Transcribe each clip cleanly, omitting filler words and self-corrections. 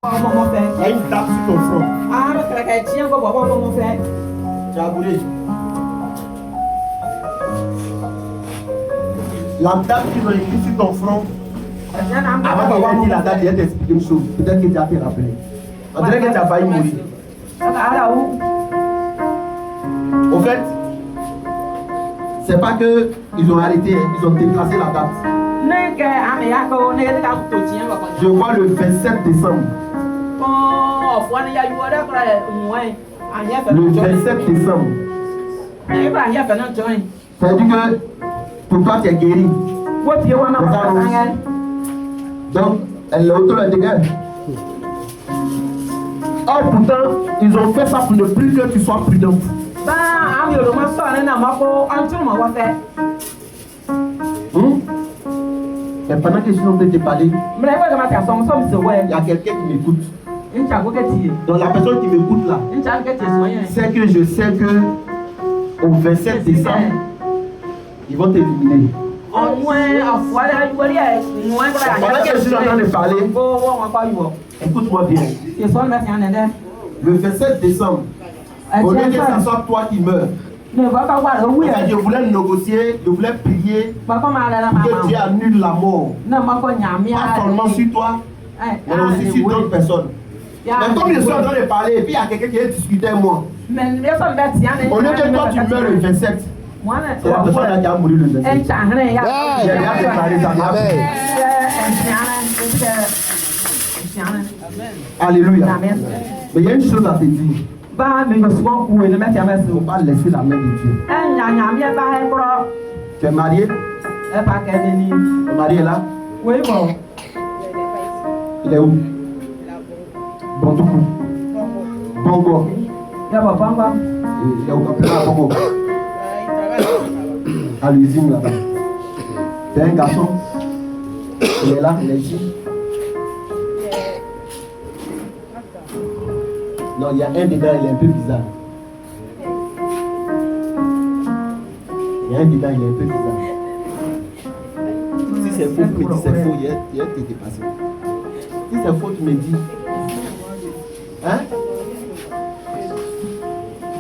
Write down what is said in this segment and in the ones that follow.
Il y a une date sur ton front. Tu as brûlé. La date qu'ils ont écrite sur ton front, avant d'avoir dit la date, il y a t'expliquer une chose. Peut-être que tu as fait rappeler. On dirait que tu as failli mourir. Au fait, c'est pas qu'ils ont arrêté, ils ont déplacé la date. Je vois le 27 décembre. Le 27 décembre. Ça veut dire que pour toi tu es guéri. Donc, elle est autour de dégâts. Or pourtant, ils ont fait ça pour ne plus que tu sois prudent. Mais pendant que je suis en train de te parler, il y a quelqu'un qui m'écoute. Donc la personne qui m'écoute là, c'est que je sais que au 27 décembre, ils vont t'éliminer. Pendant que je suis en train de parler, écoute-moi bien. Le 27 décembre, au lieu que ce soit toi qui meurs, je voulais négocier, je voulais prier que Dieu annule la mort. Pas seulement sur toi, mais aussi sur d'autres personnes. Mais comme je suis en train de parler, et puis il y a quelqu'un qui est discuté avec moi. Au lieu que toi tu meurs le 27, c'est la personne qui a mouru le 27. J'ai déjà déclaré ça. Alléluia. Mais il y a une chose à te dire. Il ne faut pas laisser la main de Dieu. Tu es marié? Le mari est là? Oui, bon. Il est où? Bontougou. Bongo. Il est au campement Bongo. À l'usine là-bas. C'est un garçon. Il est là, il est ici. Non, il y a un dedans, il est un peu bizarre. Il y a un dedans, il est un peu bizarre. Si c'est faux, tu me dis c'est faux, il y a été dépassé. Si c'est faux, tu me dis. Hein?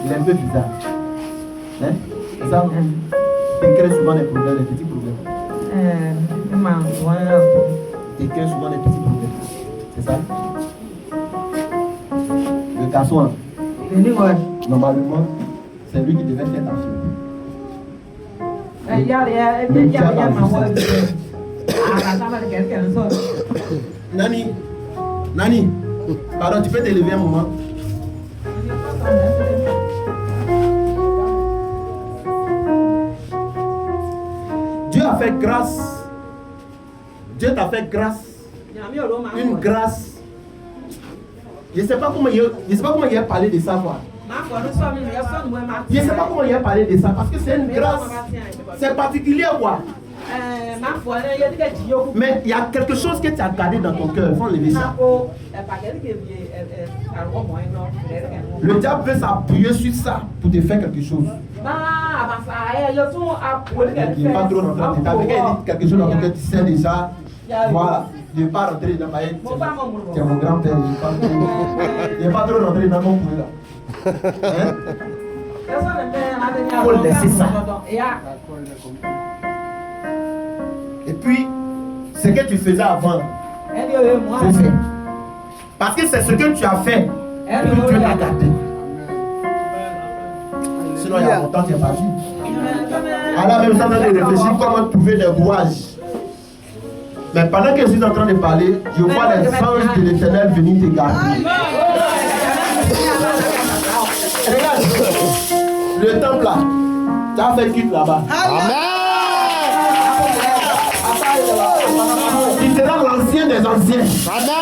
Il est un peu bizarre. Hein? C'est ça? Il crée souvent des problèmes, des petits problèmes. Il crée souvent des petits problèmes. C'est ça? Le garçon, normalement, c'est lui qui devait faire ta fille. Nani, pardon, tu peux te lever un moment? Dieu a fait grâce. Dieu t'a fait grâce. Une grâce. Je ne sais pas comment il a parlé de ça, quoi. Je ne sais pas comment il a parlé de ça, parce que c'est une grâce. C'est particulier, quoi. Mais il y a quelque chose que tu as gardé dans ton cœur. Il faut lever ça. Le diable veut s'appuyer sur ça pour te faire quelque chose. Il n'est pas trop rentré dans ta tête. Quand il dit quelque chose dans ton cœur, tu sais déjà. Voilà. Je ne vais pas rentrer dans ma tête. C'est mon grand-père. Je ne vais pas trop rentrer dans mon poulet là. Hein? Il faut laisser ça. Et puis, ce que tu faisais avant, faut faire. Parce que c'est ce que tu as fait que Dieu l'a gardé. Sinon, il y a longtemps, tu es parti. Alors, même ça, on a réfléchir comment trouver des rouages. Mais pendant que je suis en train de parler, je vois les anges de l'Éternel venir te garder. Regarde, le temple là, tu as fait culte là-bas. Amen. Il sera l'ancien des anciens. Amen.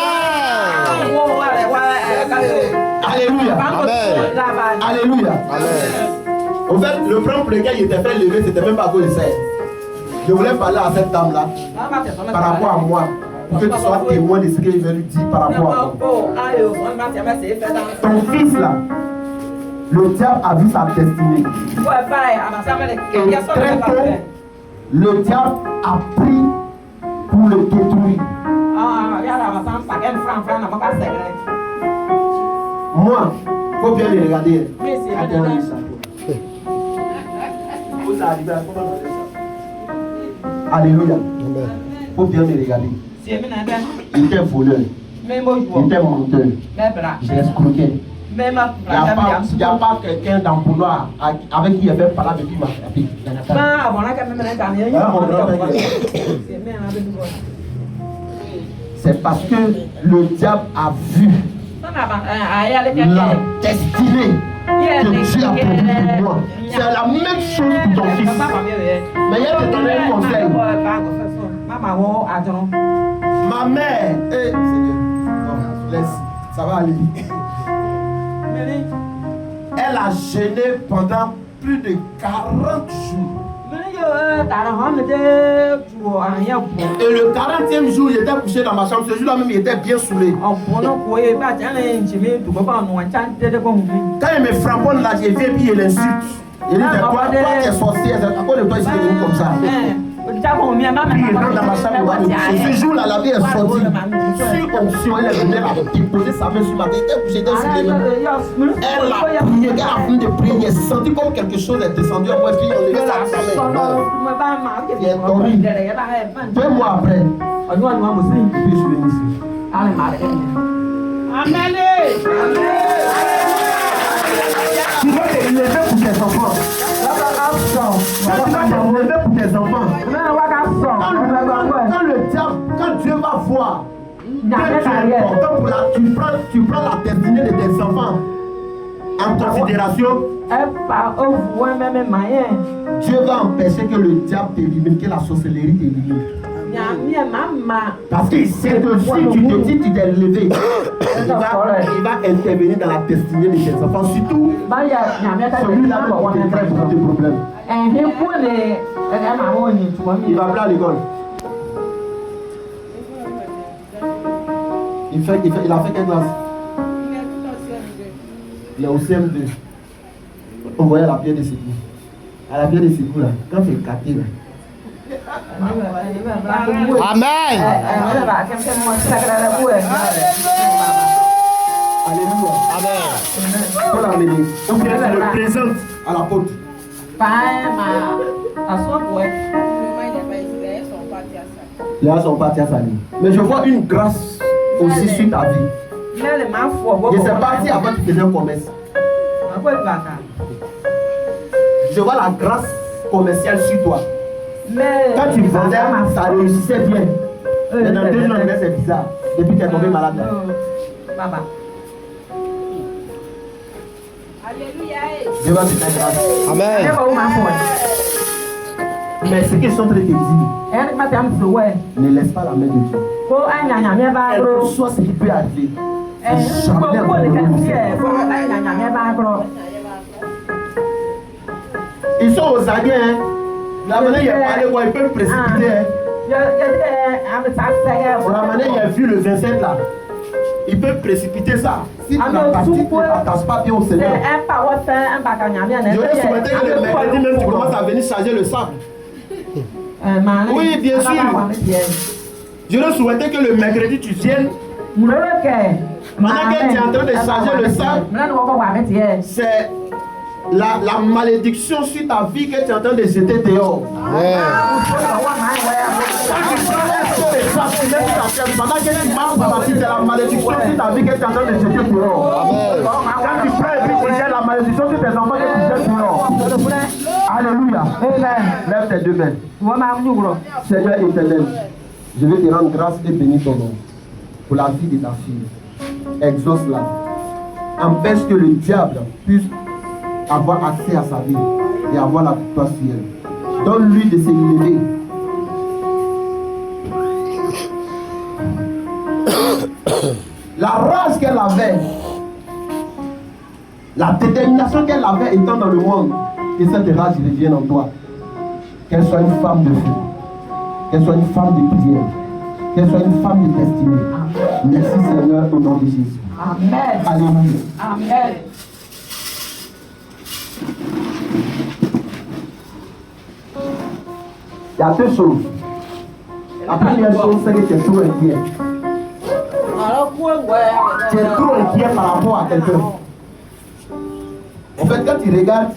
Alléluia. Amen. Alléluia. Amen. Au fait, le plan pour lequel il était fait lever, c'était même pas à cause de ça. Je voulais parler à cette dame-là par rapport à moi, pour que tu sois témoin de ce que je vais lui dire par rapport à moi. Ton fils là, le diable a vu sa destinée. Et très tôt, le diable a pris pour le détruire. faut bien les regarder. Alléluia. Faut bien les regarder. Il était voleur. Il était menteur. Il escroquait. Il n'y a pas quelqu'un dans le couloir avec qui il avait parlé avec qui il m'a frappé. C'est parce que le diable a vu la destinée que Dieu a prévue pour moi. C'est la même chose pour ton fils. Mais il y a te donner un conseil. Ma mère, Seigneur, laisse, ça va aller. Elle a gêné pendant plus de 40 jours. Et le 40e jour, il était couché dans ma chambre. Ce jour-là même, il était bien saoulé. Quand il me frappe là, j'ai vu et puis il l'insulte. Il dit, toi tu es sorcier, à quoi de toi il s'est devenu comme ça? Puis il rentre dans ma chambre, il va me coucher. Ce jour-là, la vie est sortie. Sur onction, elle est venue déposer sa main sur ma tête. Elle était couchée sur les mains. Elle a prié, elle a fini de prier. J'ai senti comme quelque chose est descendu à moi. Puis on levait sa main. Il est tombé. 2 mois après, puis je suis venu ici. Amen. Tu vas te lever pour tes enfants. Tu vas te lever pour tes enfants. Quand Dieu va voir que tu es important pour tu prends la destinée de tes enfants en considération, Dieu va empêcher que le diable t'élimine, que la sorcellerie t'élimine. Parce qu'il sait que si tu te dis que tu t'es levé, il va intervenir dans la destinée de tes enfants. Surtout, celui-là qui te crée beaucoup de problèmes. Il va pas à l'école. Il a fait quelle classe? Il est au CM2. On voyait la pierre de secours. À la pierre de secours, là, quand c'est caté, là. Amen. Alléluia. Amen. On l'a amené. On le présente à l'apôtre. Les gens sont partis à Sali. Mais je vois une grâce aussi sur ta vie. Je ne sais pas si avant tu faisais un commerce. Je vois la grâce commerciale sur toi. Quand tu vendais, ça réussissait bien. Mais dans 2 jours, c'est bizarre. Depuis que tu es tombé malade. Dieu va te faire grâce. Amen. Mais ce qu'ils sont en train de te dire, ne laisse pas la main de Dieu. Elle reçoit ce qui peut arriver. Jamais ils sont aux aguets. Hein. La manière il a parlé, ils peuvent précipiter. Hein. La manière il a vu le 27 là. Il peut précipiter ça. Si la partie ne t'attache pas bien au Seigneur. J'aurais souhaité que le mercredi même tu commences à venir charger le sable. Oui, bien sûr. J'aurais souhaité que le mercredi tu viennes. Maintenant que tu es en train de charger le sable, c'est la malédiction sur ta vie que tu es en train de jeter dehors. Pendant que tu marches, c'est la malédiction sur ta vie que tu es en train de jeter dehors. Quand tu prends et puis tu jettes la malédiction sur tes enfants que tu jettes dehors. Alléluia. Lève tes 2 mains. Seigneur éternel, je vais te rendre grâce et bénir ton nom pour la vie de ta fille. Exauce-la. Empêche que le diable puisse avoir accès à sa vie et avoir la victoire sur elle. Donne-lui de s'élever. La rage qu'elle avait, la détermination qu'elle avait étant dans le monde, que cette rage revienne en toi. Qu'elle soit une femme de feu, qu'elle soit une femme de prière, qu'elle soit une femme de destinée. Merci Seigneur au nom de Jésus. Amen. Alléluia. Amen. Il y a 2 choses. La première chose, c'est que tu es trop inquiet. Tu es trop inquiet par rapport à quelqu'un. En fait, quand tu regardes,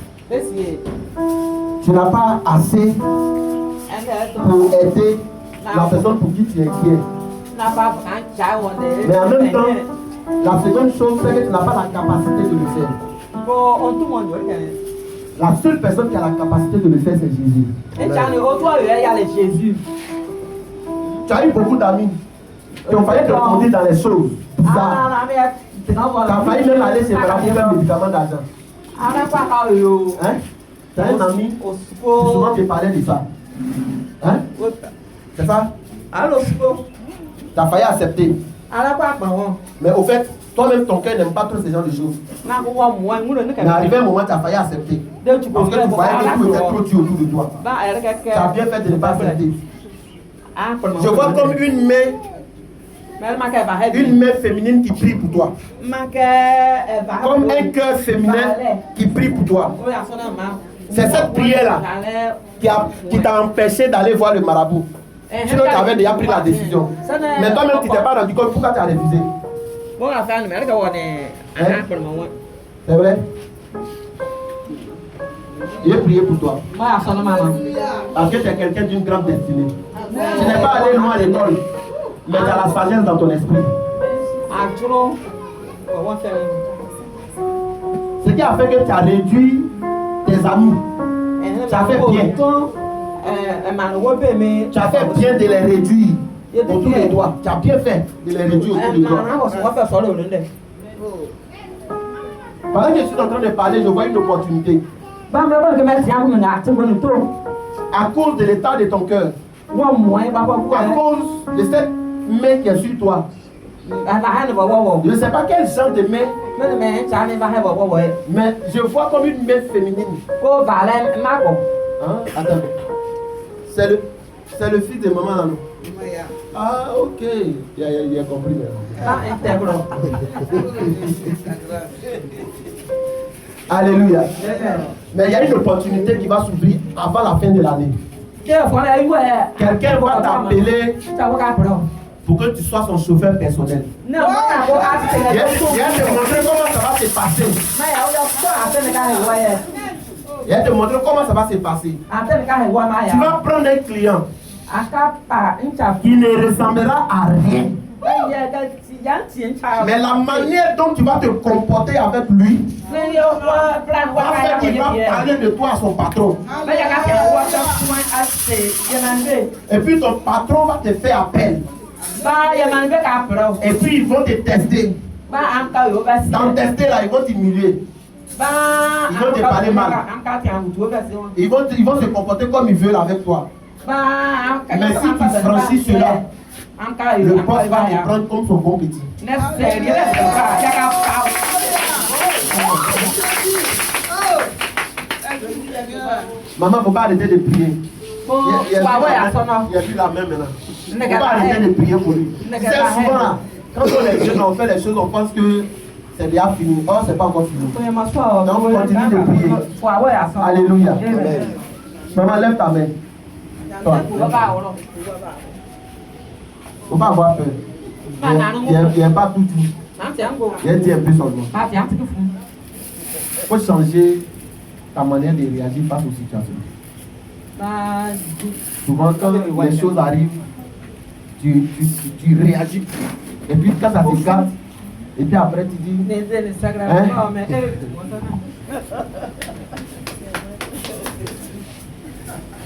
tu n'as pas assez pour aider la personne pour qui tu es inquiet. Mais en même temps, la seconde chose, c'est que tu n'as pas la capacité de le faire. La seule personne qui a la capacité de le faire, c'est Jésus. Tu as eu beaucoup d'amis qui ont failli te conduire dans les choses bizarres. Tu as failli même aller chez la pour faire un médicament d'argent. Hein? Tu as un ami qui souvent te parlait de ça. Hein? C'est ça? Tu as failli accepter. Mais au fait, toi-même, ton cœur n'aime pas trop ce genre de choses. Mais arrivé un moment, tu as failli accepter. Parce que tu voyais que tout était trop dur autour de toi. Tu as bien fait de ne pas accepter. Je vois comme une main féminine qui prie pour toi. Comme un cœur féminin qui prie pour toi. C'est cette prière-là qui t'a empêché d'aller voir le marabout. Sinon, tu avais déjà pris la décision. Mais toi-même, tu ne t'es pas rendu compte pourquoi tu as refusé. C'est vrai? J'ai prié pour toi. Parce que tu es quelqu'un d'une grande destinée. Tu n'es pas allé loin à l'école, mais tu as la sagesse dans ton esprit. Ce qui a fait que tu as réduit tes amis. Tu as fait bien. Tu as fait bien de les réduire autour de toi. Tu as bien fait de les réduire autour de toi. Pendant que je suis en train de parler, je vois une opportunité. À cause de l'état de ton cœur, ou à cause de cette main qui est sur toi. Je ne sais pas quel genre de main, mais je vois comme une main féminine. Hein? Attends. C'est le fils de maman là, non? Ah, ok. Il a compris maintenant. Alléluia. Mais il y a une opportunité qui va s'ouvrir avant la fin de l'année. Quelqu'un va t'appeler pour que tu sois son chauffeur personnel. Il va te montrer comment ça va se passer. Il va te montrer comment ça va se passer. Tu vas prendre un client qui ne ressemblera à rien. Mais la manière dont tu vas te comporter avec lui va faire qu'il va parler de toi à son patron. Et puis ton patron va te faire appel. Et puis ils vont te tester. Dans tester là, ils vont t'humilier. Ils vont te parler mal. Ils vont se comporter comme ils veulent avec toi. Mais si tu franchis cela, le boss va te prendre comme son bon petit. Maman, il ne faut pas arrêter de prier. Il y a plus la même maintenant. Il ne faut pas arrêter de prier pour lui. C'est souvent là, quand on est jeune, on fait les choses, on pense que c'est déjà fini. Or, ce n'est pas encore fini. Donc, continue de prier. Alléluia. Maman, lève ta main. Il ne faut pas avoir peur. Il n'y a pas tout. Il y a dit un peu seulement. Il faut changer ta manière de réagir face aux situations. Souvent, quand les choses arrivent, tu réagis. Et puis, quand ça te calme, et puis après, tu dis. Hein?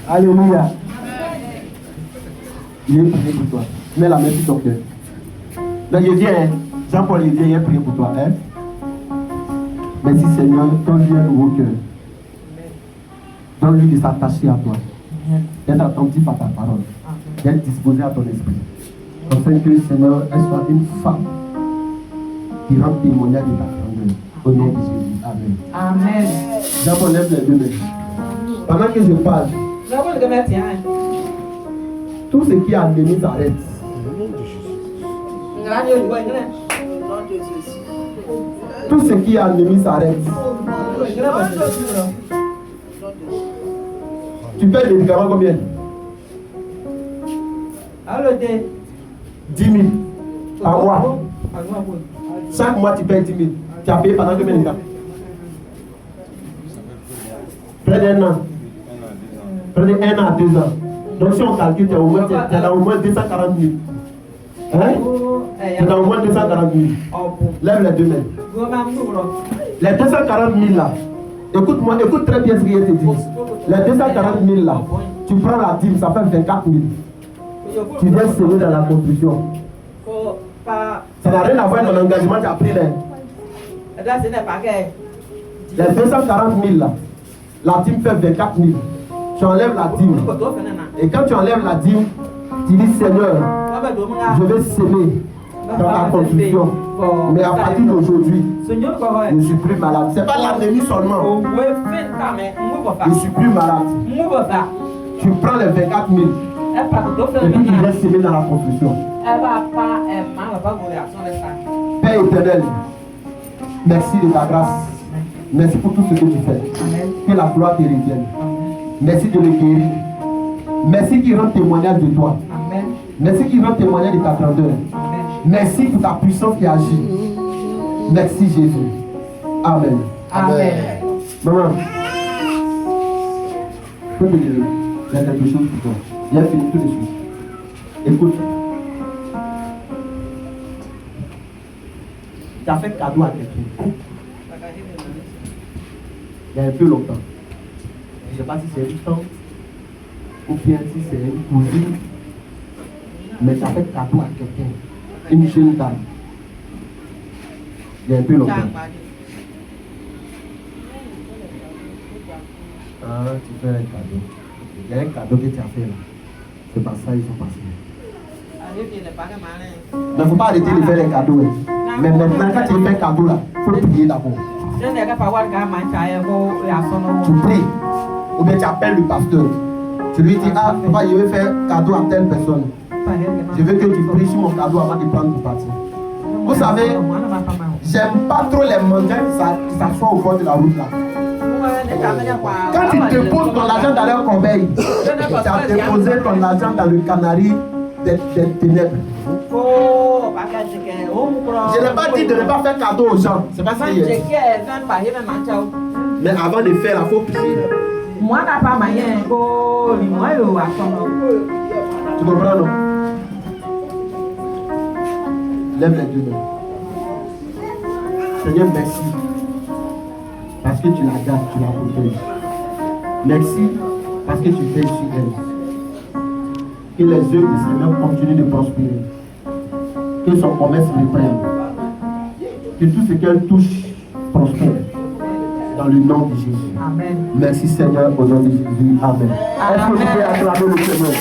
Alléluia. Il est prié pour toi. Mets la main sur ton cœur. Donc, il vient, Jean-Paul, il vient, il est prié pour toi. Hein? Merci Seigneur, donne-lui un nouveau cœur. Donne-lui de s'attacher à toi. D'être attentif à ta parole. D'être disposé à ton esprit. Afin que Seigneur, elle soit une femme qui rend témoignage de ta grandeur. Au nom de Jésus. Amen. Amen. Jean-Paul, lève les deux mains. Pendant que je parle, tout ce qui a ennemi s'arrête. Tout ce qui a ennemi s'arrête. Tu payes les médicaments combien? 10 000 par mois. Chaque mois tu payes 10 000. Tu as payé pendant combien de temps? près d'un an. Près de 1 an à 2 ans. Donc si on calcule, tu es dans au moins 240 000. Hein? Tu es dans au moins 240 000. Lève les deux mains. Les 240 000 là. Écoute-moi, écoute très bien ce que je te dis. Les 240 000 là, tu prends la dîme, ça fait 24 000. Tu viens semer dans la construction. Ça n'a rien à voir avec ton engagement, tu as pris les 240 000 là. La dîme fait 24 000. Tu enlèves la dîme. Et quand tu enlèves la dîme, tu dis Seigneur, je vais semer dans la construction. Mais à partir d'aujourd'hui, je ne suis plus malade. Ce n'est pas l'ennemi seulement. Je ne suis plus malade. Tu prends les 24 000 et puis tu viens semer dans la construction. Père éternel, merci de ta grâce. Merci pour tout ce que tu fais. Que la gloire te revienne. Merci de le guérir. Merci qu'il rende témoignage de toi. Merci qu'il rende témoignage de ta grandeur. Merci pour ta puissance qui agit. Merci Jésus. Amen. Amen. Maman, je peux te dire, il y a quelque chose pour toi. Il a fini tout de suite. Écoute. Tu as fait cadeau à quelqu'un. Il y a un peu longtemps. Je ne sais pas si c'est une tante ou bien si c'est une cousine. Mais tu as fait cadeau à quelqu'un. Une jeune dame. Il y a un peu longtemps. Ah, tu fais un cadeau. Il y a un cadeau que tu as fait là. C'est pas ça, ils sont passés. Mais il ne faut pas arrêter de faire les cadeaux. Hein. Mais maintenant, quand tu fais un cadeau là, il faut prier d'abord. Tu pries. Ou bien tu appelles le pasteur. Tu lui dis, ah, papa, je vais faire cadeau à telle personne. Je veux que tu pries sur mon cadeau avant de prendre pour partir. Vous savez, j'aime pas trop les mendiants qui s'assoient au bord de la route là. Quand tu déposes ton argent dans leur corbeille, tu as déposé ton argent dans le canari des ténèbres. Je n'ai pas dit de ne pas faire cadeau aux gens. C'est pas ça qu'il y a. Mais avant de faire, il faut prier. Tu comprends, non? Lève les deux mains. Seigneur, merci. Parce que tu la gardes, tu la protèges. Merci parce que tu veilles sur elle. Que les œuvres du Seigneur continuent de prospérer. Que son commerce reprenne. Que tout ce qu'elle touche prospère. Dans le nom de Jésus. Amen. Merci Seigneur au nom de Jésus. Amen. Est-ce que vous pouvez acclamer le Seigneur?